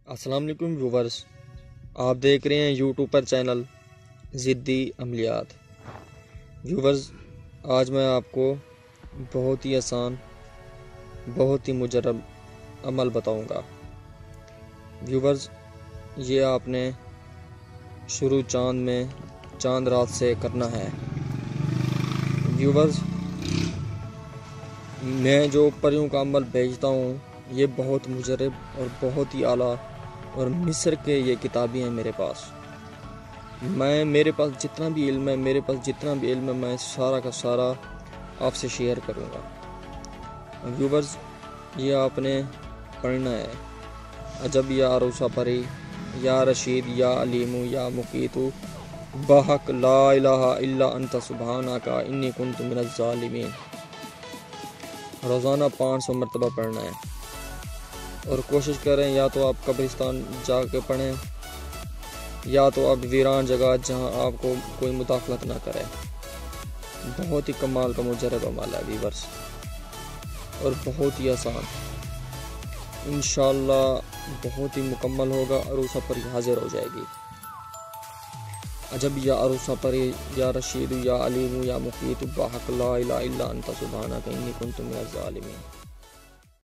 السلام علیکم ویورز، آپ دیکھ رہے ہیں یوٹیوب پر چینل ضدی عملیات۔ ویورز، آج میں آپ کو بہت ہی آسان، بہت ہی مجرب عمل بتاؤں گا۔ ویورز، یہ آپ نے شروع چاند رات سے کرنا ہے۔ ویورز، میں جو پریوں کا عمل بھیجتا ہوں یہ بہت مجرب اور بہت ہی اعلیٰ اور مصر کے یہ کتابیں ہیں میرے پاس۔ میرے پاس جتنا بھی علم ہے میں سارا کا سارا آپ سے شیئر کروں گا۔ ویورز، یہ آپ نے پڑھنا ہے: عجب یا عروسہ پری، یا رشید یا علیم یا مقیت، بحق لا الہ الا انت سبحانک انی کنت من الظالمین۔ روزانہ 500 مرتبہ پڑھنا ہے، اور کوشش کریں یا تو آپ قبرستان جا کے پڑھیں یا تو آپ ویران جگہ جہاں آپ کو کوئی مداخلت نہ کرے۔ بہت ہی کمال کا مجرب عمل ہے ویورز، اور بہت ہی آسان، انشاءاللہ بہت ہی مکمل ہوگا۔ عروسہ پری حاضر ہو جائے گی۔ عجب یا عروسہ پری، یا رشید یا علیم یا مقیت، بحق لا الہ الا انت سبحانک انی کنت من الظالمین۔